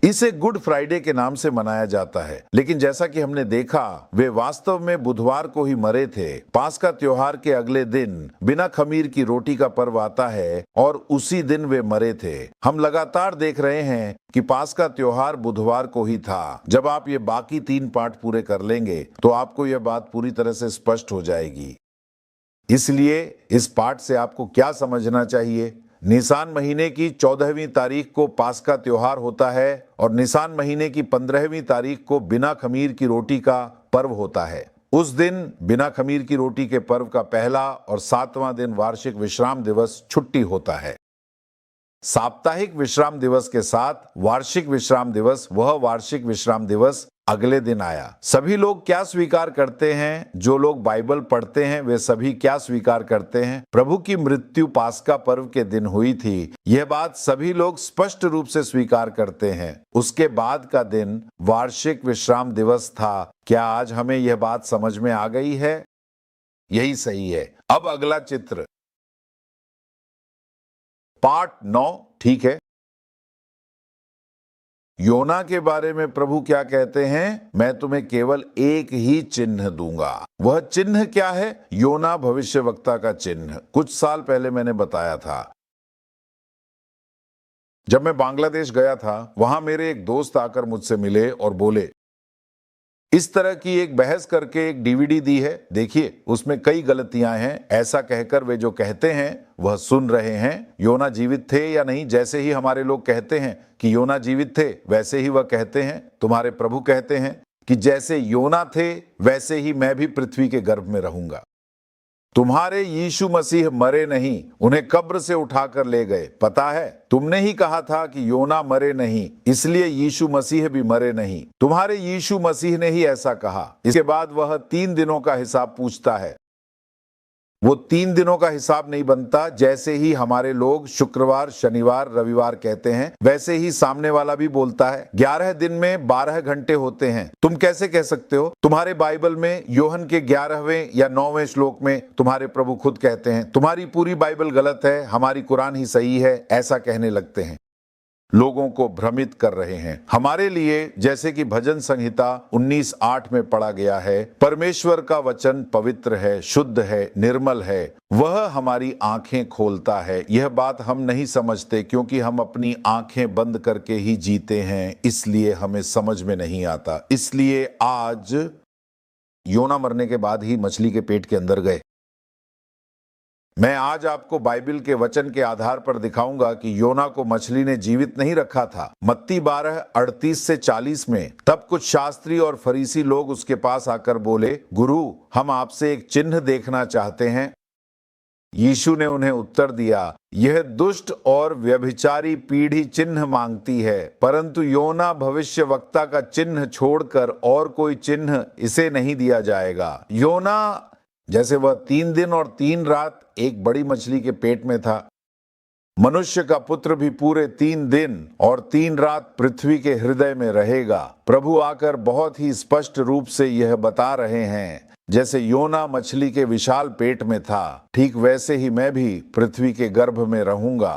इसे good Friday के नाम से मनाया जाता है, लेकिन जैसा कि हमने देखा वे वास्तव में बुधवार को ही मरे थे। पास्का त्योहार के अगले दिन बिना खमीर की रोटी का पर्व आता है और उसी दिन वे मरे थे। हम लगातार देख रहे हैं कि पास्का त्योहार बुधवार को ही था। जब आप ये बाकी 3 पाठ पूरे कर लेंगे तो आपको यह बात पूरी तरह से स्पष्ट हो जाएगी। इसलिए इस पाठ से आपको क्या समझना चाहिए? निसान महीने की 14वीं तारीख को पास्का त्योहार होता है और निसान महीने की 15वीं तारीख को बिना खमीर की रोटी का पर्व होता है। उस दिन बिना खमीर की रोटी के पर्व का पहला और 7वां दिन वार्षिक विश्राम दिवस छुट्टी होता है। साप्ताहिक विश्राम दिवस के साथ वार्षिक विश्राम दिवस, वह वार्षिक विश्राम दिवस अगले दिन आया। सभी लोग क्या स्वीकार करते हैं? जो लोग बाइबल पढ़ते हैं वे सभी क्या स्वीकार करते हैं? प्रभु की मृत्यु पास्का पर्व के दिन हुई थी, यह बात सभी लोग स्पष्ट रूप से स्वीकार करते हैं। उसके बाद का दिन वार्षिक विश्राम दिवस था। क्या आज हमें यह बात समझ में आ गई है? यही सही है। अब अगला चित्र, पार्ट 9, ठीक है। योना के बारे में प्रभु क्या कहते हैं? मैं तुम्हें केवल एक ही चिन्ह दूंगा। वह चिन्ह क्या है? योना भविष्यवक्ता का चिन्ह। कुछ साल पहले मैंने बताया था। जब मैं बांग्लादेश गया था, वहां मेरे एक दोस्त आकर मुझसे मिले और बोले, इस तरह की एक बहस करके एक डीवीडी दी है, देखिए उसमें कई गलतियां हैं। ऐसा कहकर वे जो कहते हैं वह सुन रहे हैं। योना जीवित थे या नहीं, जैसे ही हमारे लोग कहते हैं कि योना जीवित थे वैसे ही वह कहते हैं। तुम्हारे प्रभु कहते हैं कि जैसे योना थे वैसे ही मैं भी पृथ्वी के गर्भ में रहूंगा। तुम्हारे यीशु मसीह मरे नहीं, उन्हें कब्र से उठाकर ले गए। पता है, तुमने ही कहा था कि योना मरे नहीं, इसलिए यीशु मसीह भी मरे नहीं। तुम्हारे यीशु मसीह ने ही ऐसा कहा। इसके बाद वह 3 दिनों का हिसाब पूछता है। वो 3 दिनों का हिसाब नहीं बनता। जैसे ही हमारे लोग शुक्रवार, शनिवार, रविवार कहते हैं, वैसे ही सामने वाला भी बोलता है। 11 दिन में 12 घंटे होते हैं। तुम कैसे कह सकते हो? तुम्हारे बाइबल में यूहन्ना के 11वें या 9वें श्लोक में तुम्हारे प्रभु खुद कहते हैं, तुम्हारी पूरी बाइबल गलत है, हमारी कुरान ही सही है, ऐसा कहने लगते हैं। लोगों को भ्रमित कर रहे हैं। हमारे लिए, जैसे कि भजन संहिता 19:8 में पढ़ा गया है, परमेश्वर का वचन पवित्र है, शुद्ध है, निर्मल है, वह हमारी आंखें खोलता है। यह बात हम नहीं समझते क्योंकि हम अपनी आंखें बंद करके ही जीते हैं, इसलिए हमें समझ में नहीं आता। इसलिए आज योना मरने के बाद ही मछली के पेट के अंदर गए। मैं आज आपको बाइबल के वचन के आधार पर दिखाऊंगा कि योना को मछली ने जीवित नहीं रखा था। मत्ती 12:38 से 40 में तब कुछ शास्त्री और फरीसी लोग उसके पास आकर बोले, गुरु, हम आपसे एक चिन्ह देखना चाहते हैं। यीशु ने उन्हें उत्तर दिया, यह दुष्ट और व्यभिचारी पीढ़ी चिन्ह मांगती है, परंतु योना भविष्यवक्ता का चिन्ह छोड़कर और कोई चिन्ह इसे नहीं दिया जाएगा। योना जैसे वह 3 दिन और 3 रात एक बड़ी मछली के पेट में था, मनुष्य का पुत्र भी पूरे 3 दिन और 3 रात पृथ्वी के हृदय में रहेगा। प्रभु आकर बहुत ही स्पष्ट रूप से यह बता रहे हैं, जैसे योना मछली के विशाल पेट में था, ठीक वैसे ही मैं भी पृथ्वी के गर्भ में रहूंगा।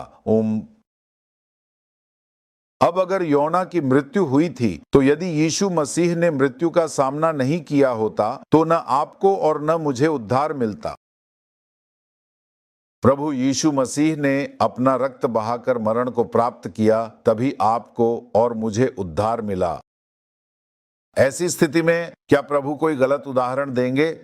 अब अगर योना की मृत्यु हुई थी, तो यदि यीशु मसीह ने मृत्यु का सामना नहीं किया होता तो न आपको और न मुझे उद्धार मिलता। प्रभु यीशु मसीह ने अपना रक्त बहाकर मरण को प्राप्त किया, तभी आपको और मुझे उद्धार मिला। ऐसी स्थिति में क्या प्रभु कोई गलत उदाहरण देंगे?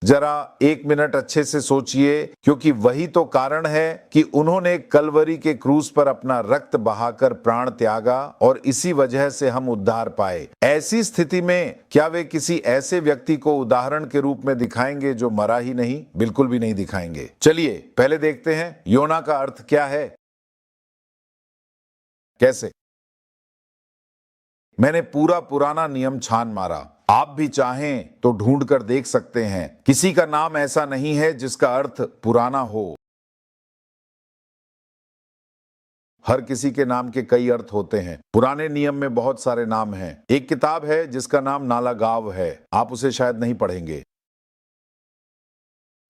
जरा 1 मिनट अच्छे से सोचिए, क्योंकि वही तो कारण है कि उन्होंने कलवरी के क्रूस पर अपना रक्त बहाकर प्राण त्यागा और इसी वजह से हम उद्धार पाए। ऐसी स्थिति में क्या वे किसी ऐसे व्यक्ति को उदाहरण के रूप में दिखाएंगे जो मरा ही नहीं? बिल्कुल भी नहीं दिखाएंगे। चलिए पहले देखते हैं योना का अर्थ क्या है। कैसे? मैंने पूरा पुराना नियम छान मारा। आप भी चाहें तो ढूंढ कर देख सकते हैं। किसी का नाम ऐसा नहीं है जिसका अर्थ पुराना हो। हर किसी के नाम के कई अर्थ होते हैं। पुराने नियम में बहुत सारे नाम हैं। एक किताब है जिसका नाम नाला गाव है, आप उसे शायद नहीं पढ़ेंगे।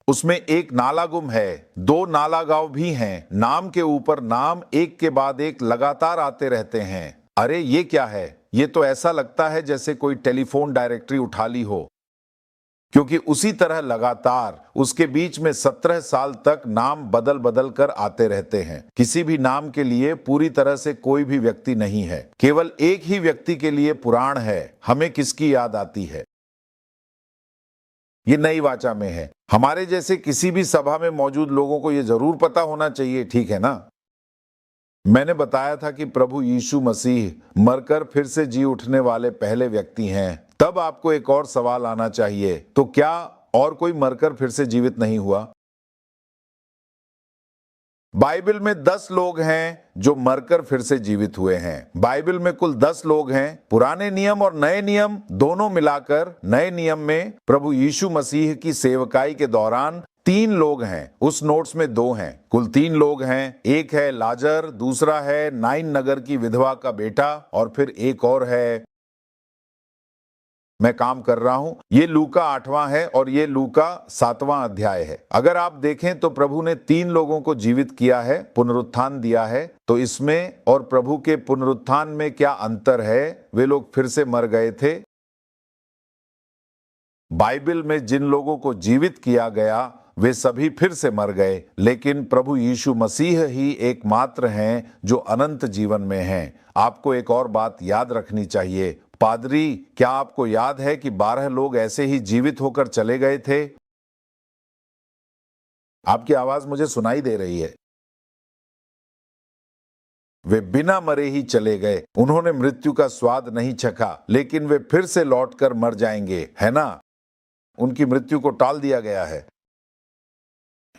उसमें एक नाला गुम है, दो नाला गांव भी हैं, नाम के ऊपर नाम एक के बाद एक लगातार आते रहते हैं। अरे ये क्या है? ये तो ऐसा लगता है जैसे कोई टेलीफोन डायरेक्टरी उठा ली हो, क्योंकि उसी तरह लगातार उसके बीच में 17 साल तक नाम बदल बदल कर आते रहते हैं। किसी भी नाम के लिए पूरी तरह से कोई भी व्यक्ति नहीं है, केवल एक ही व्यक्ति के लिए पुराण है। हमें किसकी याद आती है? ये नई वाचा में है। हमारे जैसे किसी भी सभा में मौजूद लोगों को ये जरूर पता होना चाहिए, ठीक है ना? मैंने बताया था कि प्रभु यीशु मसीह मरकर फिर से जी उठने वाले पहले व्यक्ति हैं। तब आपको एक और सवाल आना चाहिए, तो क्या और कोई मरकर फिर से जीवित नहीं हुआ? बाइबल में 10 लोग हैं जो मरकर फिर से जीवित हुए हैं। बाइबल में कुल 10 लोग हैं। पुराने नियम और नए नियम दोनों मिलाकर नए नियम में प्रभु यीशु मसीह की सेवकाई के दौरान 3 लोग हैं। उस नोट्स में 2 हैं। कुल 3 लोग हैं। एक है लाजर, दूसरा है नाइन नगर की विधवा का बेटा, और फिर एक और है, मैं काम कर रहा हूं। ये लूका 8वां है और ये लूका 7वां अध्याय है। अगर आप देखें तो प्रभु ने 3 लोगों को जीवित किया है, पुनरुत्थान दिया है। तो इसमें और प्रभु के पुनरुत्थान में क्या अंतर है? वे लोग फिर से मर गए थे। बाइबल में जिन लोगों को जीवित किया गया वे सभी फिर से मर गए, लेकिन प्रभु यीशु मसीह ही एकमात्र हैं जो अनंत जीवन में हैं। आपको एक और बात याद रखनी चाहिए। पादरी, क्या आपको याद है कि 12 लोग ऐसे ही जीवित होकर चले गए थे? आपकी आवाज मुझे सुनाई दे रही है। वे बिना मरे ही चले गए। उन्होंने मृत्यु का स्वाद नहीं चखा, लेकिन वे फिर से लौटकर मर जाएंगे, है ना? उनकी मृत्यु को टाल दिया गया है।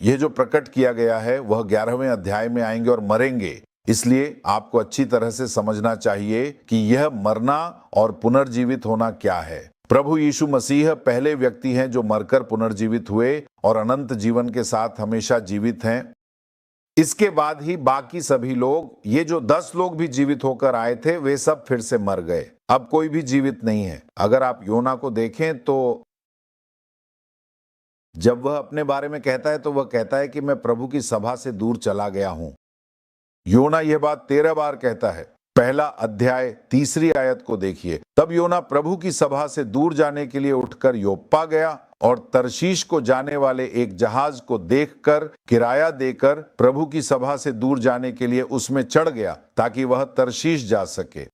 यह जो प्रकट किया गया है वह 11वें अध्याय में आएंगे और मरेंगे। इसलिए आपको अच्छी तरह से समझना चाहिए कि यह मरना और पुनर्जीवित होना क्या है। प्रभु यीशु मसीह पहले व्यक्ति हैं जो मरकर पुनर्जीवित हुए और अनंत जीवन के साथ हमेशा जीवित हैं। इसके बाद ही बाकी सभी लोग, ये जो 10 लोग भी जीवित होकर आए थे, वे सब फिर से मर गए। अब कोई भी जीवित नहीं है। अगर आप योना को देखें तो जब वह अपने बारे में कहता है तो वह कहता है कि मैं प्रभु की सभा से दूर चला गया हूं। योना यह बात 13 बार कहता है। पहला अध्याय 3री आयत को देखिए। तब योना प्रभु की सभा से दूर जाने के लिए उठकर योप्पा गया और तरशीश को जाने वाले एक जहाज को देखकर किराया देकर प्रभु की सभा से दूर जाने के लिए उसमें चढ़ गया ताकि वह तरशीश जा सके।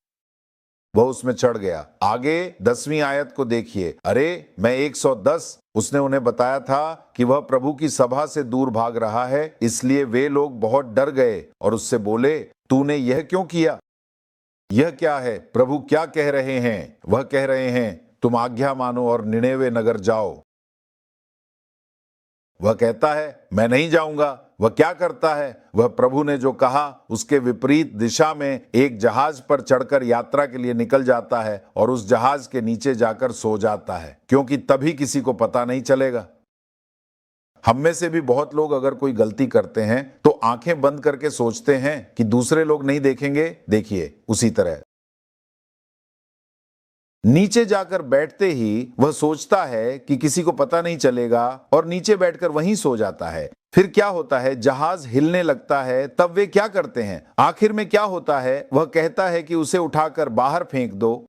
वह उसमें चढ़ गया। आगे 10वीं आयत को देखिए। अरे मैं 110, उसने उन्हें बताया था कि वह प्रभु की सभा से दूर भाग रहा है, इसलिए वे लोग बहुत डर गए और उससे बोले, तूने यह क्यों किया? यह क्या है? प्रभु क्या कह रहे हैं? वह कह रहे हैं, तुम आज्ञा मानो और निनेवे नगर जाओ। वह कहता है, मैं नहीं जाऊंगा। वह क्या करता है? वह प्रभु ने जो कहा उसके विपरीत दिशा में एक जहाज पर चढ़कर यात्रा के लिए निकल जाता है और उस जहाज के नीचे जाकर सो जाता है, क्योंकि तभी किसी को पता नहीं चलेगा। हम में से भी बहुत लोग अगर कोई गलती करते हैं तो आंखें बंद करके सोचते हैं कि दूसरे लोग नहीं देखेंगे। देखिए, उसी तरह नीचे जाकर बैठते ही वह सोचता है कि किसी को पता नहीं चलेगा और नीचे बैठकर वहीं सो जाता है। फिर क्या होता है? जहाज हिलने लगता है। तब वे क्या करते हैं? आखिर में क्या होता है? वह कहता है कि उसे उठाकर बाहर फेंक दो।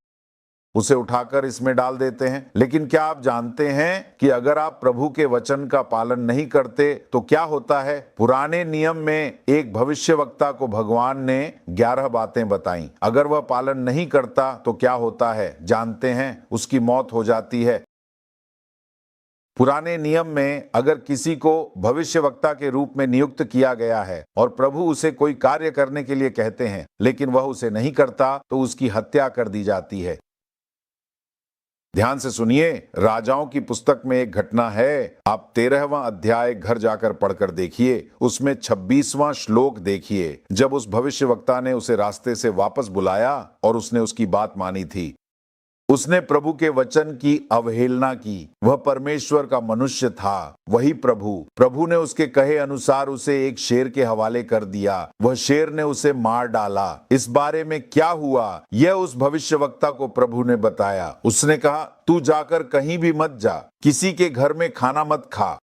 उसे उठाकर इसमें डाल देते हैं। लेकिन क्या आप जानते हैं कि अगर आप प्रभु के वचन का पालन नहीं करते तो क्या होता है? पुराने नियम में एक भविष्यवक्ता को भगवान ने 11 बातें बताई। अगर वह पालन नहीं करता तो क्या होता है? जानते हैं, उसकी मौत हो जाती है। पुराने नियम में अगर किसी को भविष्यवक्ता के रूप में नियुक्त किया गया है और प्रभु उसे कोई कार्य करने के लिए कहते हैं लेकिन वह उसे नहीं करता तो उसकी हत्या कर दी जाती है। ध्यान से सुनिए, राजाओं की पुस्तक में एक घटना है। आप 13वां अध्याय घर जाकर पढ़कर देखिए। उसमें 26वां श्लोक देखिए। जब उस भविष्यवक्ता ने उसे रास्ते से वापस बुलाया और उसने उसकी बात मानी थी, उसने प्रभु के वचन की अवहेलना की। वह परमेश्वर का मनुष्य था, वही प्रभु ने उसके कहे अनुसार उसे एक शेर के हवाले कर दिया। वह शेर ने उसे मार डाला। इस बारे में क्या हुआ यह उस भविष्यवक्ता को प्रभु ने बताया। उसने कहा, तू जाकर कहीं भी मत जा, किसी के घर में खाना मत खा।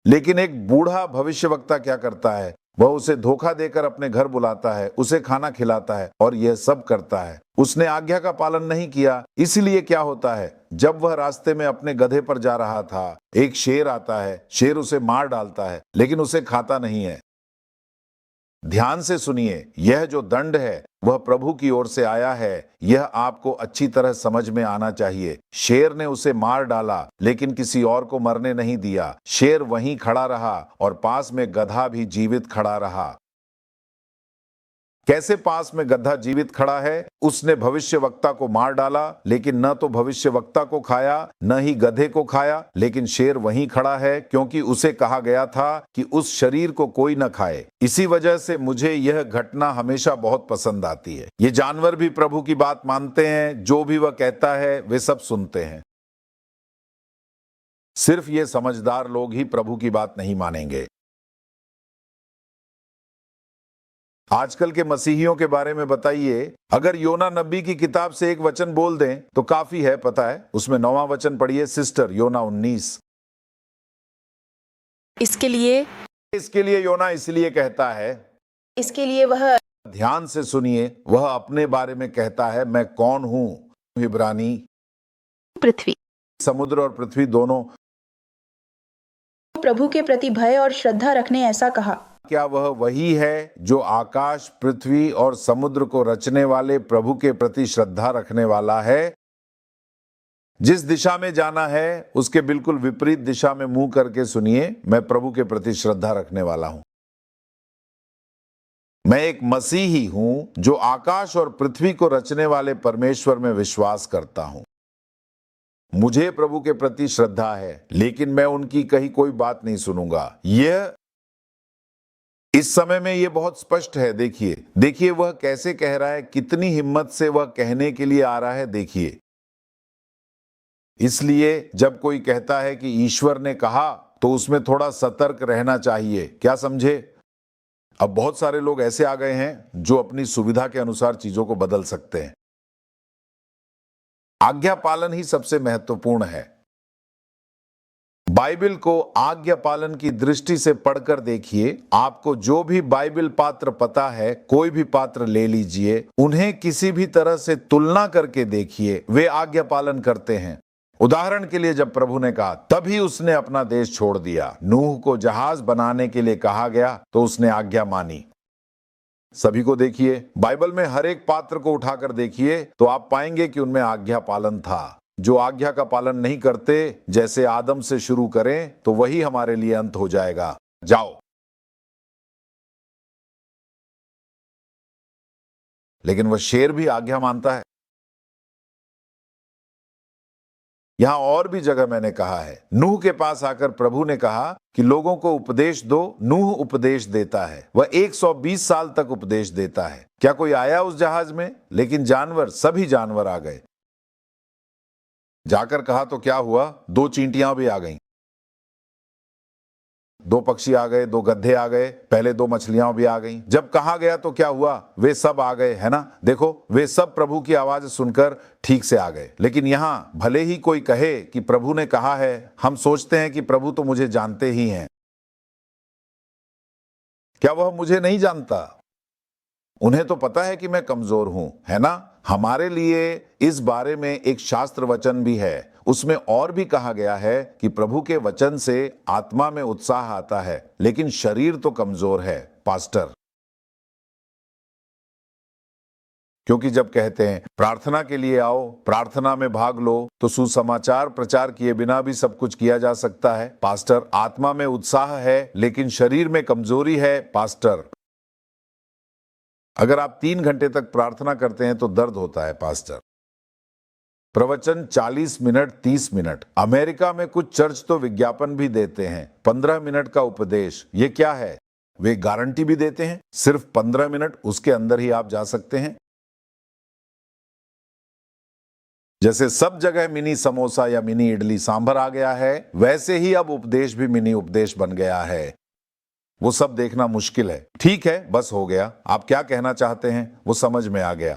लेकिन एक बूढ़ा भविष्यवक्ता क्या करता है, वह उसे धोखा देकर अपने घर बुलाता है, उसे खाना खिलाता है और यह सब करता है। उसने आज्ञा का पालन नहीं किया, इसलिए क्या होता है, जब वह रास्ते में अपने गधे पर जा रहा था, एक शेर आता है, शेर उसे मार डालता है, लेकिन उसे खाता नहीं है। ध्यान से सुनिए, यह जो दंड है वह प्रभु की ओर से आया है, यह आपको अच्छी तरह समझ में आना चाहिए। शेर ने उसे मार डाला, लेकिन किसी और को मरने नहीं दिया। शेर वहीं खड़ा रहा और पास में गधा भी जीवित खड़ा रहा। कैसे पास में गधा जीवित खड़ा है? उसने भविष्यवक्ता को मार डाला, लेकिन न तो भविष्यवक्ता को खाया, न ही गधे को खाया, लेकिन शेर वहीं खड़ा है, क्योंकि उसे कहा गया था कि उस शरीर को कोई न खाए। इसी वजह से मुझे यह घटना हमेशा बहुत पसंद आती है। ये जानवर भी प्रभु की बात मानते हैं, जो भी वह कहता है वे सब सुनते हैं। सिर्फ ये समझदार लोग ही प्रभु की बात नहीं मानेंगे। आजकल के मसीहियों के बारे में बताइए। अगर योना नबी की किताब से एक वचन बोल दें तो काफी है, पता है। उसमें 9वां वचन पढ़िए सिस्टर, योना 19। इसके लिए योना इसलिए कहता है, इसके लिए वह, ध्यान से सुनिए, वह अपने बारे में कहता है, मैं कौन हूं। इब्रानी पृथ्वी, समुद्र और पृथ्वी दोनों प्रभु के प्रति भय और श्रद्धा रखने ऐसा कहा। क्या वह वही है जो आकाश, पृथ्वी और समुद्र को रचने वाले प्रभु के प्रति श्रद्धा रखने वाला है? जिस दिशा में जाना है उसके बिल्कुल विपरीत दिशा में मुंह करके सुनिए, मैं प्रभु के प्रति श्रद्धा रखने वाला हूं। मैं एक मसीही हूं जो आकाश और पृथ्वी को रचने वाले परमेश्वर में विश्वास करता हूं। मुझे प्रभु के प्रति श्रद्धा है, लेकिन मैं उनकी कही कोई बात नहीं सुनूंगा। यह इस समय में यह बहुत स्पष्ट है। देखिए वह कैसे कह रहा है, कितनी हिम्मत से वह कहने के लिए आ रहा है। देखिए, इसलिए जब कोई कहता है कि ईश्वर ने कहा, तो उसमें थोड़ा सतर्क रहना चाहिए। क्या समझे? अब बहुत सारे लोग ऐसे आ गए हैं जो अपनी सुविधा के अनुसार चीजों को बदल सकते हैं। आज्ञा पालन ही सबसे महत्वपूर्ण है। बाइबल को आज्ञा पालन की दृष्टि से पढ़कर देखिए। आपको जो भी बाइबल पात्र पता है, कोई भी पात्र ले लीजिए, उन्हें किसी भी तरह से तुलना करके देखिए, वे आज्ञा पालन करते हैं। उदाहरण के लिए, जब प्रभु ने कहा, तभी उसने अपना देश छोड़ दिया। नूह को जहाज बनाने के लिए कहा गया तो उसने आज्ञा मानी। सभी को देखिए, बाइबल में हर एक पात्र को उठाकर देखिए तो आप पाएंगे कि उनमें आज्ञा पालन था। जो आज्ञा का पालन नहीं करते, जैसे आदम से शुरू करें तो वही हमारे लिए अंत हो जाएगा। जाओ। लेकिन वह शेर भी आज्ञा मानता है। यहां और भी जगह मैंने कहा है, नूह के पास आकर प्रभु ने कहा कि लोगों को उपदेश दो। नूह उपदेश देता है, वह 120 साल तक उपदेश देता है। क्या कोई आया उस जहाज में? लेकिन जानवर, सभी जानवर आ गए। जाकर कहा तो क्या हुआ? 2 चींटियां भी आ गईं, 2 पक्षी आ गए, 2 गधे आ गए, पहले 2 मछलियां भी आ गईं। जब कहा गया तो क्या हुआ? वे सब आ गए, है ना? देखो, वे सब प्रभु की आवाज सुनकर ठीक से आ गए। लेकिन यहां भले ही कोई कहे कि प्रभु ने कहा है, हम सोचते हैं कि प्रभु तो मुझे जानते ही हैं। क्या वह मुझे नहीं जानता? उन्हें तो पता है कि मैं कमजोर हूं, है ना? हमारे लिए इस बारे में एक शास्त्र वचन भी है। उसमें और भी कहा गया है कि प्रभु के वचन से आत्मा में उत्साह आता है, लेकिन शरीर तो कमजोर है, पास्टर। क्योंकि जब कहते हैं प्रार्थना के लिए आओ, प्रार्थना में भाग लो, तो सुसमाचार प्रचार किए बिना भी सब कुछ किया जा सकता है। पास्टर, आत्मा में उत्साह है लेकिन शरीर में कमजोरी है, पास्टर। अगर आप 3 घंटे तक प्रार्थना करते हैं तो दर्द होता है, पास्टर। प्रवचन 40 मिनट, 30 मिनट। अमेरिका में कुछ चर्च तो विज्ञापन भी देते हैं, 15 मिनट का उपदेश। ये क्या है? वे गारंटी भी देते हैं सिर्फ 15 मिनट, उसके अंदर ही आप जा सकते हैं। जैसे सब जगह मिनी समोसा या मिनी इडली सांभर आ गया है, वैसे ही अब उपदेश भी मिनी उपदेश बन गया है। वो सब देखना मुश्किल है। ठीक है, बस हो गया। आप क्या कहना चाहते हैं वो समझ में आ गया।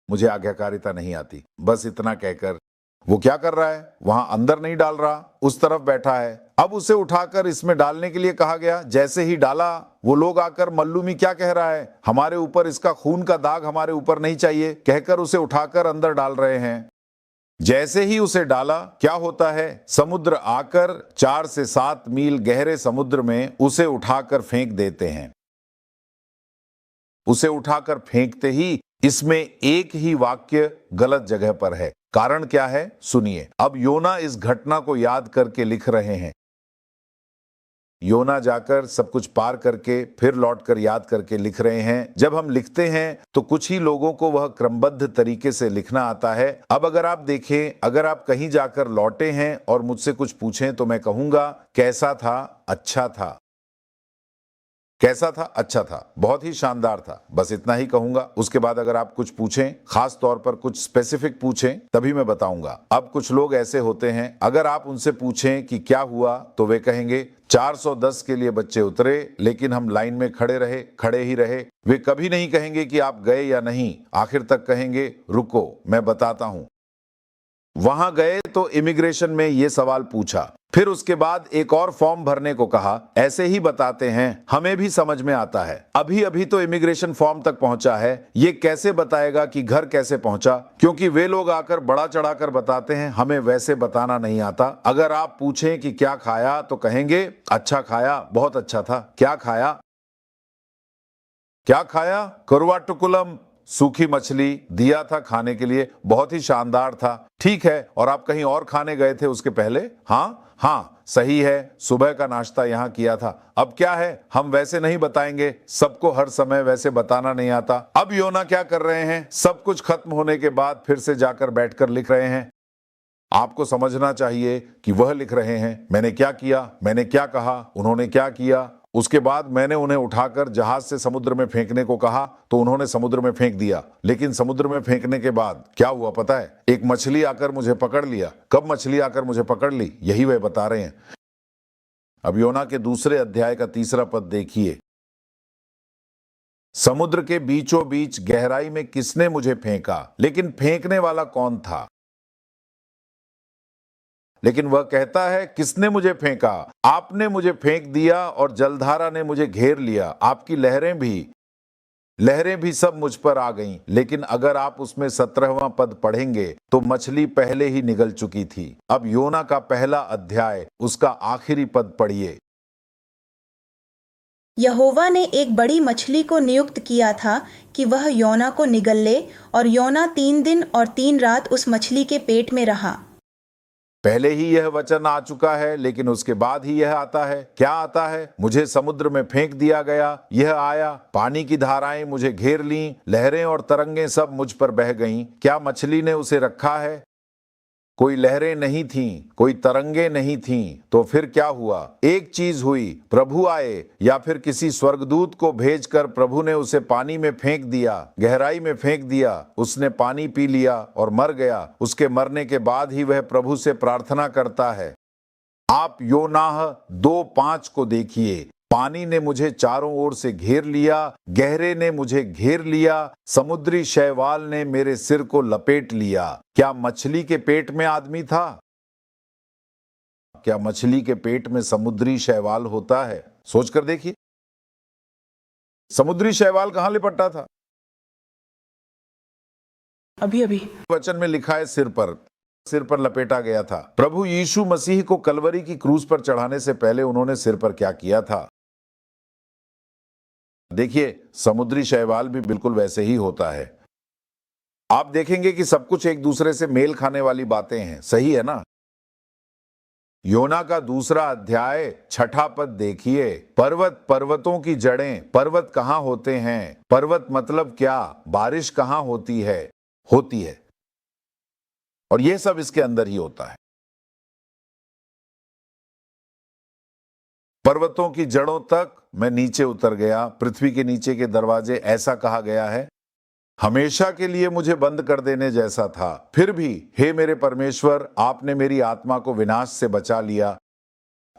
मुझे आज्ञाकारिता नहीं आती, बस इतना कहकर वो क्या कर रहा है? वहां अंदर नहीं डाल रहा, उस तरफ बैठा है। अब उसे उठाकर इसमें डालने के लिए कहा गया। जैसे ही डाला, वो लोग आकर मल्लूमी क्या कह रहा है, हमारे ऊपर इसका खून का दाग हमारे ऊपर नहीं चाहिए, कहकर उसे उठाकर अंदर डाल रहे हैं। जैसे ही उसे डाला, क्या होता है? समुद्र आकर 4 से 7 मील गहरे समुद्र में उसे उठाकर फेंक देते हैं। उसे उठाकर फेंकते ही इसमें एक ही वाक्य गलत जगह पर है। कारण क्या है? सुनिए। अब योना इस घटना को याद करके लिख रहे हैं। योना जाकर सब कुछ पार करके फिर लौटकर याद करके लिख रहे हैं। जब हम लिखते हैं तो कुछ ही लोगों को वह क्रमबद्ध तरीके से लिखना आता है। अब अगर आप देखें, अगर आप कहीं जाकर लौटे हैं और मुझसे कुछ पूछें तो मैं कहूंगा, कैसा था? अच्छा था। कैसा था? अच्छा था। बहुत ही शानदार था। बस इतना ही कहूंगा। उसके बाद अगर आप कुछ पूछें, खास तौर पर कुछ स्पेसिफिक पूछें, तभी मैं बताऊंगा। अब कुछ लोग ऐसे होते हैं, अगर आप उनसे पूछें कि क्या हुआ, तो वे कहेंगे 410 के लिए बच्चे उतरे, लेकिन हम लाइन में खड़े रहे, खड़े ही रहे। वे कभी नहीं कहेंगे कि आप गए या नहीं। आखिर तक कहेंगे, रुको मैं बताता हूं। वहां गए तो इमिग्रेशन में ये सवाल पूछा, फिर उसके बाद एक और फॉर्म भरने को कहा। ऐसे ही बताते हैं, हमें भी समझ में आता है। अभी अभी तो इमिग्रेशन फॉर्म तक पहुंचा है, ये कैसे बताएगा कि घर कैसे पहुंचा? क्योंकि वे लोग आकर बड़ा चढ़ाकर बताते हैं, हमें वैसे बताना नहीं आता। अगर आप पूछें कि क्या खाया, तो कहेंगे अच्छा खाया, बहुत अच्छा था। क्या खाया? क्या खाया? करुवाटुकुलम, सूखी मछली दिया था खाने के लिए, बहुत ही शानदार था। ठीक है, और आप कहीं और खाने गए थे उसके पहले? हाँ, सही है, सुबह का नाश्ता यहाँ किया था। अब क्या है, हम वैसे नहीं बताएंगे, सबको हर समय वैसे बताना नहीं आता। अब योना क्या कर रहे हैं? सब कुछ खत्म होने के बाद फिर से जाकर बैठकर लिख रहे हैं। आपको समझना चाहिए कि वह लिख रहे हैं, मैंने क्या किया, मैंने क्या कहा, उन्होंने क्या किया। उसके बाद मैंने उन्हें उठाकर जहाज से समुद्र में फेंकने को कहा तो उन्होंने समुद्र में फेंक दिया। लेकिन समुद्र में फेंकने के बाद क्या हुआ पता है? एक मछली आकर मुझे पकड़ लिया। कब मछली आकर मुझे पकड़ ली? यही वे बता रहे हैं। अब योना के दूसरे अध्याय का 3रा पद देखिए। समुद्र के बीचों बीच गहराई में किसने मुझे फेंका? लेकिन फेंकने वाला कौन था? लेकिन वह कहता है, किसने मुझे फेंका? आपने मुझे फेंक दिया और जलधारा ने मुझे घेर लिया। आपकी लहरें भी सब मुझ पर आ गईं। लेकिन अगर आप उसमें 17वां पद पढ़ेंगे तो मछली पहले ही निगल चुकी थी। अब योना का पहला अध्याय, उसका आखिरी पद पढ़िए। यहोवा ने एक बड़ी मछली को नियुक्त किया था कि वह योना को निगल ले, और योना 3 दिन और 3 रात उस मछली के पेट में रहा। पहले ही यह वचन आ चुका है, लेकिन उसके बाद ही यह आता है। क्या आता है? मुझे समुद्र में फेंक दिया गया। यह आया, पानी की धाराएं मुझे घेर लीं, लहरें और तरंगें सब मुझ पर बह गईं। क्या मछली ने उसे रखा है? कोई लहरें नहीं थीं, कोई तरंगे नहीं थीं। तो फिर क्या हुआ? एक चीज हुई, प्रभु आए या फिर किसी स्वर्गदूत को भेजकर प्रभु ने उसे पानी में फेंक दिया, गहराई में फेंक दिया। उसने पानी पी लिया और मर गया। उसके मरने के बाद ही वह प्रभु से प्रार्थना करता है। आप योनाह 2:5 को देखिए। पानी ने मुझे चारों ओर से घेर लिया, गहरे ने मुझे घेर लिया, समुद्री शैवाल ने मेरे सिर को लपेट लिया। क्या मछली के पेट में आदमी था? क्या मछली के पेट में समुद्री शैवाल होता है? सोचकर देखिए, समुद्री शैवाल कहां लिपटा था? अभी वचन में लिखा है सिर पर लपेटा गया था। प्रभु यीशु मसीह को कलवरी की क्रूस पर चढ़ाने से पहले उन्होंने सिर पर क्या किया था? देखिए, समुद्री शैवाल भी बिल्कुल वैसे ही होता है। आप देखेंगे कि सब कुछ एक दूसरे से मेल खाने वाली बातें हैं, सही है ना? योना का 2रा अध्याय 6ठा पद देखिए। पर्वतों की जड़ें, पर्वत कहां होते हैं? पर्वत मतलब क्या? बारिश कहां होती है? और यह सब इसके अंदर ही होता है। पर्वतों की जड़ों तक मैं नीचे उतर गया, पृथ्वी के नीचे के दरवाजे, ऐसा कहा गया है। हमेशा के लिए मुझे बंद कर देने जैसा था। फिर भी हे मेरे परमेश्वर, आपने मेरी आत्मा को विनाश से बचा लिया।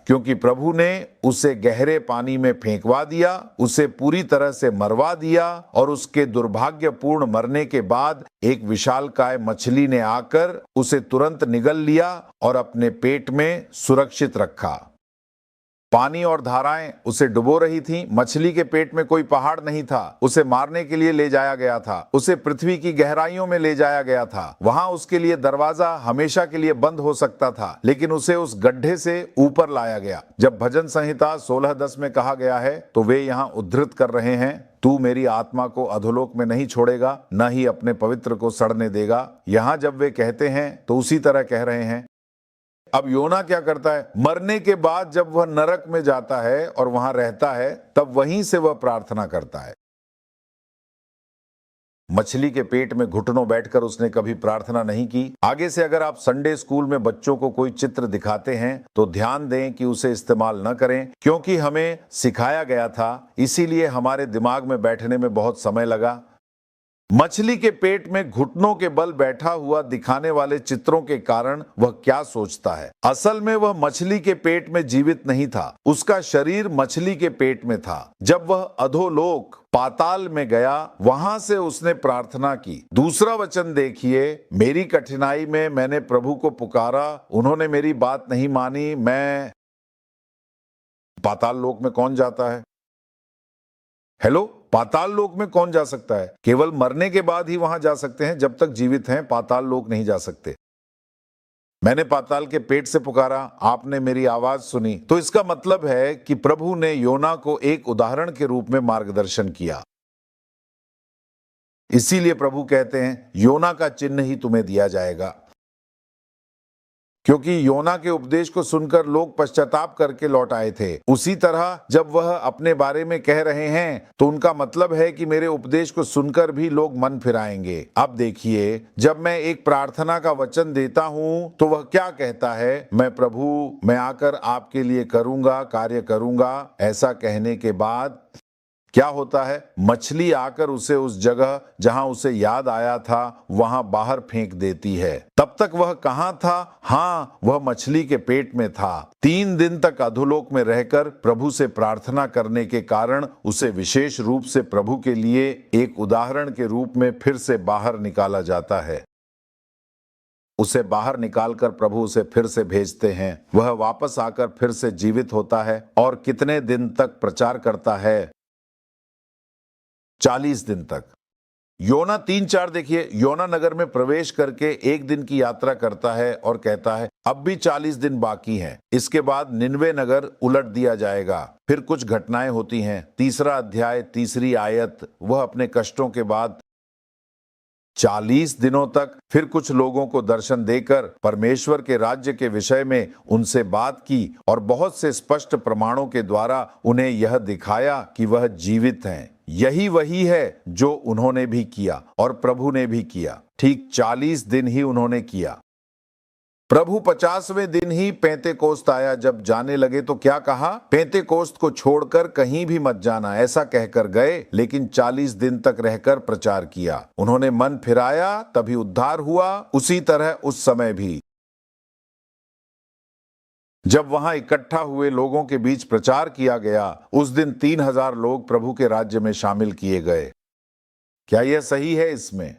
क्योंकि प्रभु ने उसे गहरे पानी में फेंकवा दिया, उसे पूरी तरह से मरवा दिया और उसके दुर्भाग्यपूर्ण मरने के बाद एक विशालकाय मछली ने आकर उसे तुरंत निगल लिया और अपने पेट में सुरक्षित रखा। पानी और धाराएं उसे डुबो रही थीं। मछली के पेट में कोई पहाड़ नहीं था। उसे मारने के लिए ले जाया गया था। उसे पृथ्वी की गहराइयों में ले जाया गया था। वहां उसके लिए दरवाजा हमेशा के लिए बंद हो सकता था, लेकिन उसे उस गड्ढे से ऊपर लाया गया। जब भजन संहिता 16:10 में कहा गया है तो वे यहाँ उद्धृत कर रहे हैं, तू मेरी आत्मा को अधोलोक में नहीं छोड़ेगा, न ही अपने पवित्र को सड़ने देगा। यहाँ जब वे कहते हैं तो उसी तरह कह रहे हैं। अब योना क्या करता है? मरने के बाद जब वह नरक में जाता है और वहां रहता है, तब वहीं से वह प्रार्थना करता है। मछली के पेट में घुटनों बैठकर उसने कभी प्रार्थना नहीं की। आगे से अगर आप संडे स्कूल में बच्चों को कोई चित्र दिखाते हैं तो ध्यान दें कि उसे इस्तेमाल न करें, क्योंकि हमें सिखाया गया था, इसीलिए हमारे दिमाग में बैठने में बहुत समय लगा। मछली के पेट में घुटनों के बल बैठा हुआ दिखाने वाले चित्रों के कारण वह क्या सोचता है? असल में वह मछली के पेट में जीवित नहीं था, उसका शरीर मछली के पेट में था। जब वह अधोलोक पाताल में गया, वहां से उसने प्रार्थना की। दूसरा वचन देखिए, मेरी कठिनाई में मैंने प्रभु को पुकारा, उन्होंने मेरी बात नहीं मानी। मैं पाताल लोक में कौन जाता है? हेलो, पाताल लोक में कौन जा सकता है? केवल मरने के बाद ही वहां जा सकते हैं। जब तक जीवित हैं पाताल लोक नहीं जा सकते। मैंने पाताल के पेट से पुकारा, आपने मेरी आवाज सुनी। तो इसका मतलब है कि प्रभु ने योना को एक उदाहरण के रूप में मार्गदर्शन किया। इसीलिए प्रभु कहते हैं योना का चिन्ह ही तुम्हें दिया जाएगा, क्योंकि योना के उपदेश को सुनकर लोग पश्चाताप करके लौट आए थे। उसी तरह जब वह अपने बारे में कह रहे हैं तो उनका मतलब है कि मेरे उपदेश को सुनकर भी लोग मन फिराएंगे। अब देखिए, जब मैं एक प्रार्थना का वचन देता हूं तो वह क्या कहता है? मैं प्रभु, मैं आकर आपके लिए करूंगा, कार्य करूंगा। ऐसा कहने के बाद क्या होता है? मछली आकर उसे उस जगह जहां उसे याद आया था वहां बाहर फेंक देती है। तब तक वह कहां था? हाँ, वह मछली के पेट में था। 3 दिन तक अधोलोक में रहकर प्रभु से प्रार्थना करने के कारण उसे विशेष रूप से प्रभु के लिए एक उदाहरण के रूप में फिर से बाहर निकाला जाता है। उसे बाहर निकालकर प्रभु उसे फिर से भेजते हैं। वह वापस आकर फिर से जीवित होता है और कितने दिन तक प्रचार करता है? 40 दिन तक। योना 3-4 देखिए, योना नगर में प्रवेश करके 1 दिन की यात्रा करता है और कहता है अब भी 40 दिन बाकी हैं। इसके बाद निनवे नगर उलट दिया जाएगा। फिर कुछ घटनाएं होती हैं। 3रा अध्याय 3री आयत, वह अपने कष्टों के बाद 40 दिनों तक फिर कुछ लोगों को दर्शन देकर परमेश्वर के राज्य के विषय में उनसे बात की और बहुत से स्पष्ट प्रमाणों के द्वारा उन्हें यह दिखाया कि वह जीवित हैं। यही वही है जो उन्होंने भी किया और प्रभु ने भी किया। ठीक 40 दिन ही उन्होंने किया। प्रभु 50वें दिन ही पेंतेकोस्त आया। जब जाने लगे तो क्या कहा? पेंतेकोस्त को छोड़कर कहीं भी मत जाना, ऐसा कहकर गए, लेकिन 40 दिन तक रहकर प्रचार किया। उन्होंने मन फिराया, तभी उद्धार हुआ। उसी तरह उस समय भी जब वहां इकट्ठा हुए लोगों के बीच प्रचार किया गया, उस दिन 3000 लोग प्रभु के राज्य में शामिल किए गए। क्या यह सही है? इसमें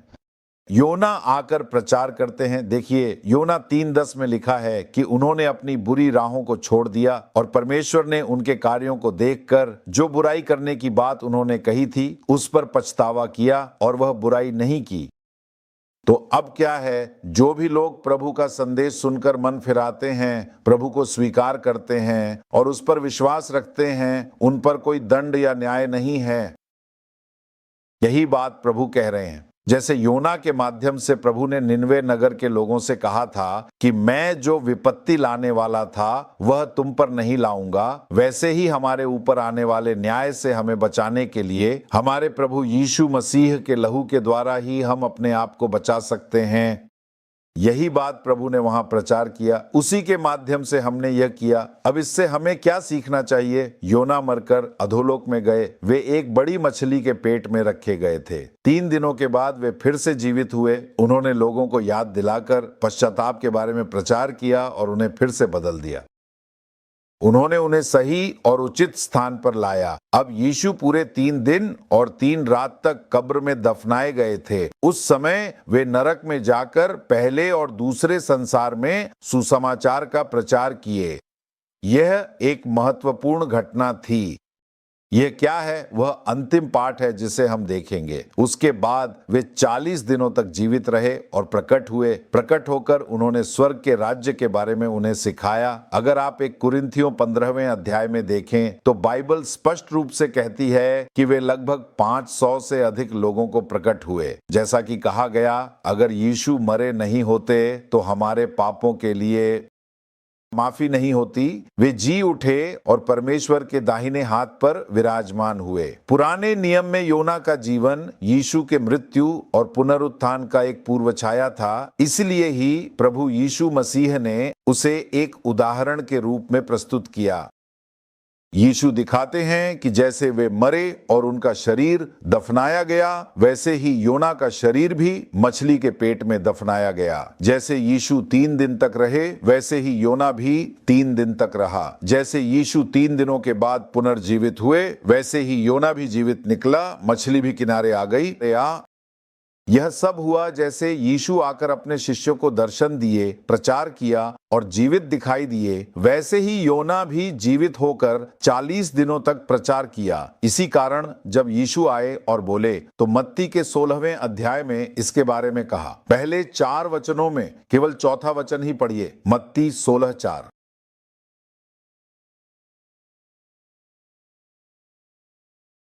योना आकर प्रचार करते हैं। देखिए, योना 3:10 में लिखा है कि उन्होंने अपनी बुरी राहों को छोड़ दिया और परमेश्वर ने उनके कार्यों को देखकर जो बुराई करने की बात उन्होंने कही थी उस पर पछतावा किया और वह बुराई नहीं की। तो अब क्या है? जो भी लोग प्रभु का संदेश सुनकर मन फिराते हैं, प्रभु को स्वीकार करते हैं और उस पर विश्वास रखते हैं, उन पर कोई दंड या न्याय नहीं है। यही बात प्रभु कह रहे हैं। जैसे योना के माध्यम से प्रभु ने निनवे नगर के लोगों से कहा था कि मैं जो विपत्ति लाने वाला था वह तुम पर नहीं लाऊंगा, वैसे ही हमारे ऊपर आने वाले न्याय से हमें बचाने के लिए हमारे प्रभु यीशु मसीह के लहू के द्वारा ही हम अपने आप को बचा सकते हैं। यही बात प्रभु ने वहां प्रचार किया, उसी के माध्यम से हमने यह किया। अब इससे हमें क्या सीखना चाहिए? योना मरकर अधोलोक में गए, वे एक बड़ी मछली के पेट में रखे गए थे। 3 दिनों के बाद वे फिर से जीवित हुए। उन्होंने लोगों को याद दिलाकर पश्चाताप के बारे में प्रचार किया और उन्हें फिर से बदल दिया। उन्होंने उन्हें सही और उचित स्थान पर लाया। अब यीशु पूरे 3 दिन और 3 रात तक कब्र में दफनाए गए थे। उस समय वे नरक में जाकर पहले और दूसरे संसार में सुसमाचार का प्रचार किए। यह एक महत्वपूर्ण घटना थी। यह क्या है? वह अंतिम पाठ है जिसे हम देखेंगे। उसके बाद वे 40 दिनों तक जीवित रहे और प्रकट हुए। प्रकट होकर उन्होंने स्वर्ग के राज्य के बारे में उन्हें सिखाया। अगर आप 1 कुरिन्थियों 15वें अध्याय में देखें तो बाइबल स्पष्ट रूप से कहती है कि वे लगभग 500 से अधिक लोगों को प्रकट हुए। जैसा कि कहा गया, अगर यीशु मरे नहीं होते तो हमारे पापों के लिए माफी नहीं होती। वे जी उठे और परमेश्वर के दाहिने हाथ पर विराजमान हुए। पुराने नियम में योना का जीवन यीशु के मृत्यु और पुनरुत्थान का एक पूर्व छाया था। इसलिए ही प्रभु यीशु मसीह ने उसे एक उदाहरण के रूप में प्रस्तुत किया। यीशु दिखाते हैं कि जैसे वे मरे और उनका शरीर दफनाया गया, वैसे ही योना का शरीर भी मछली के पेट में दफनाया गया। जैसे यीशु 3 दिन तक रहे, वैसे ही योना भी 3 दिन तक रहा। जैसे यीशु 3 दिनों के बाद पुनर्जीवित हुए, वैसे ही योना भी जीवित निकला, मछली भी किनारे आ गई। यह सब हुआ जैसे यीशु आकर अपने शिष्यों को दर्शन दिए, प्रचार किया और जीवित दिखाई दिए, वैसे ही योना भी जीवित होकर 40 दिनों तक प्रचार किया। इसी कारण जब यीशु आए और बोले तो मत्ती के 16वें अध्याय में इसके बारे में कहा। पहले 4 वचनों में केवल चौथा वचन ही पढ़िए, मत्ती 16:4।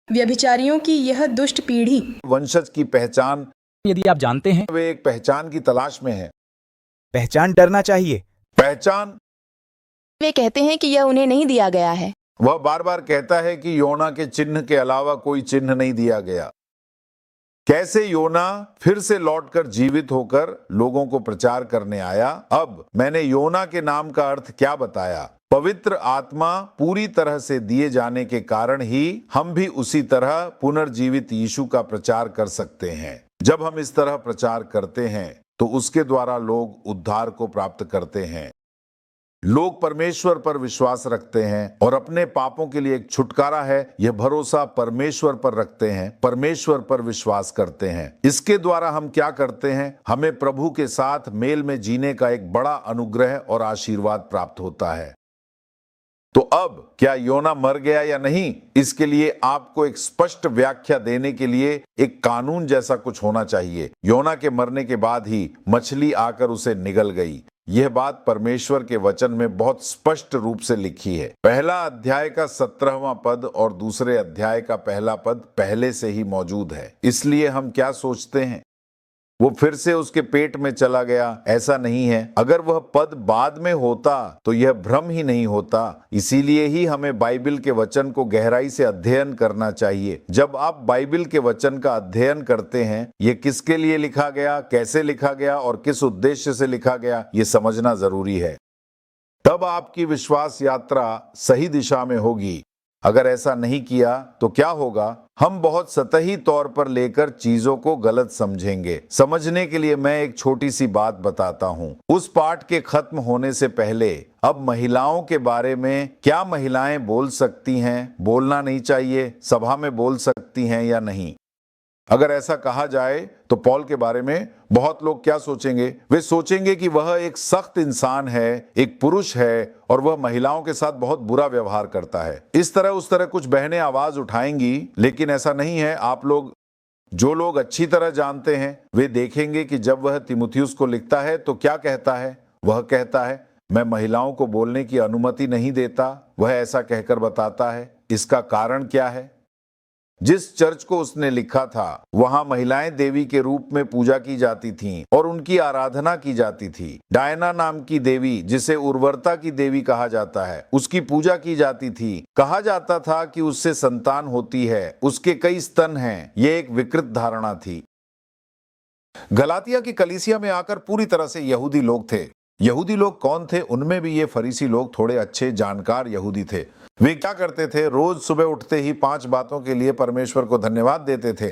व्यभिचारियों की यह दुष्ट पीढ़ी वंशज की पहचान, यदि आप जानते हैं, वे एक पहचान की तलाश में है। पहचान डरना चाहिए। पहचान, वे कहते हैं कि यह उन्हें नहीं दिया गया है। वह बार बार कहता है कि योना के चिन्ह के अलावा कोई चिन्ह नहीं दिया गया। कैसे योना फिर से लौटकर जीवित होकर लोगों को प्रचार करने आया। अब मैंने योना के नाम का अर्थ क्या बताया? पवित्र आत्मा पूरी तरह से दिए जाने के कारण ही हम भी उसी तरह पुनर्जीवित यीशु का प्रचार कर सकते हैं। जब हम इस तरह प्रचार करते हैं तो उसके द्वारा लोग उद्धार को प्राप्त करते हैं। लोग परमेश्वर पर विश्वास रखते हैं और अपने पापों के लिए एक छुटकारा है, यह भरोसा परमेश्वर पर रखते हैं, परमेश्वर पर विश्वास करते हैं। इसके द्वारा हम क्या करते हैं? हमें प्रभु के साथ मेल में जीने का एक बड़ा अनुग्रह और आशीर्वाद प्राप्त होता है। तो अब क्या योना मर गया या नहीं, इसके लिए आपको एक स्पष्ट व्याख्या देने के लिए एक कानून जैसा कुछ होना चाहिए। योना के मरने के बाद ही मछली आकर उसे निगल गई। यह बात परमेश्वर के वचन में बहुत स्पष्ट रूप से लिखी है। पहला अध्याय का 17वां पद और दूसरे अध्याय का पहला पद पहले से ही मौजूद है। इसलिए हम क्या सोचते हैं वो फिर से उसके पेट में चला गया? ऐसा नहीं है। अगर वह पद बाद में होता तो यह भ्रम ही नहीं होता। इसीलिए ही हमें बाइबल के वचन को गहराई से अध्ययन करना चाहिए। जब आप बाइबल के वचन का अध्ययन करते हैं, ये किसके लिए लिखा गया, कैसे लिखा गया और किस उद्देश्य से लिखा गया, ये समझना जरूरी है। तब आपकी विश्वास यात्रा सही दिशा में होगी। अगर ऐसा नहीं किया तो क्या होगा? हम बहुत सतही तौर पर लेकर चीजों को गलत समझेंगे। समझने के लिए मैं एक छोटी सी बात बताता हूँ। उस पाठ के खत्म होने से पहले अब महिलाओं के बारे में, क्या महिलाएं बोल सकती हैं, बोलना नहीं चाहिए, सभा में बोल सकती हैं या नहीं? अगर ऐसा कहा जाए तो पौल के बारे में बहुत लोग क्या सोचेंगे? वे सोचेंगे कि वह एक सख्त इंसान है, एक पुरुष है और वह महिलाओं के साथ बहुत बुरा व्यवहार करता है। इस तरह उस तरह कुछ बहनें आवाज उठाएंगी, लेकिन ऐसा नहीं है। आप लोग, जो लोग अच्छी तरह जानते हैं, वे देखेंगे कि जब वह तीमुथियुस को लिखता है तो क्या कहता है? वह कहता है, मैं महिलाओं को बोलने की अनुमति नहीं देता। वह ऐसा कहकर बताता है। इसका कारण क्या है? जिस चर्च को उसने लिखा था वहां महिलाएं देवी के रूप में पूजा की जाती थीं और उनकी आराधना की जाती थी। डायना नाम की देवी, जिसे उर्वरता की देवी कहा जाता है, उसकी पूजा की जाती थी। कहा जाता था कि उससे संतान होती है, उसके कई स्तन हैं। यह एक विकृत धारणा थी। गलातिया की कलीसिया में आकर पूरी तरह से यहूदी लोग थे। यहूदी लोग कौन थे? उनमें भी ये फरीसी लोग थोड़े अच्छे जानकार यहूदी थे। वे क्या करते थे? रोज सुबह उठते ही 5 बातों के लिए परमेश्वर को धन्यवाद देते थे।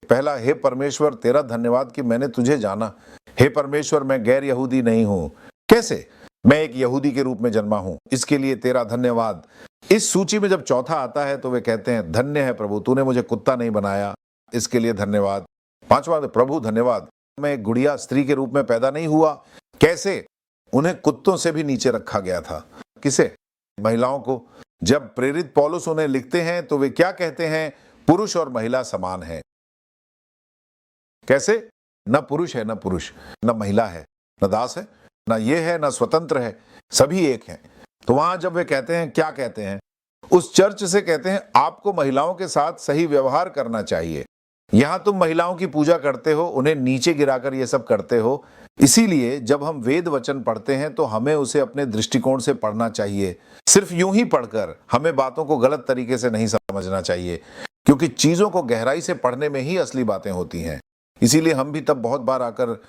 पहला, हे परमेश्वर, तेरा धन्यवाद कि मैंने तुझे जाना। हे परमेश्वर, मैं गैर यहूदी नहीं हूं। कैसे? मैं एक यहूदी के रूप में जन्मा हूं, इसके लिए तेरा धन्यवाद। इस सूची में जब चौथा आता है तो वे कहते हैं, धन्य है प्रभु, तूने मुझे कुत्ता नहीं बनाया, इसके लिए धन्यवाद। पांचवा, प्रभु धन्यवाद, मैं एक गुड़िया स्त्री के रूप में पैदा नहीं हुआ। कैसे? उन्हें कुत्तों से भी नीचे रखा गया था। किसे? महिलाओं को। जब प्रेरित पौलुस उन्हें लिखते हैं तो वे क्या कहते हैं? पुरुष और महिला समान है। कैसे? न पुरुष है न पुरुष, न महिला है, न दास है, न ये है न स्वतंत्र है, सभी एक हैं। तो वहां जब वे कहते हैं, क्या कहते हैं? उस चर्च से कहते हैं आपको महिलाओं के साथ सही व्यवहार करना चाहिए। यहां तुम महिलाओं की पूजा करते हो, उन्हें नीचे गिराकर ये सब करते हो। इसीलिए जब हम वेद वचन पढ़ते हैं तो हमें उसे अपने दृष्टिकोण से पढ़ना चाहिए। सिर्फ यूं ही पढ़कर हमें बातों को गलत तरीके से नहीं समझना चाहिए, क्योंकि चीजों को गहराई से पढ़ने में ही असली बातें होती हैं। इसीलिए हम भी तब बहुत बार आकर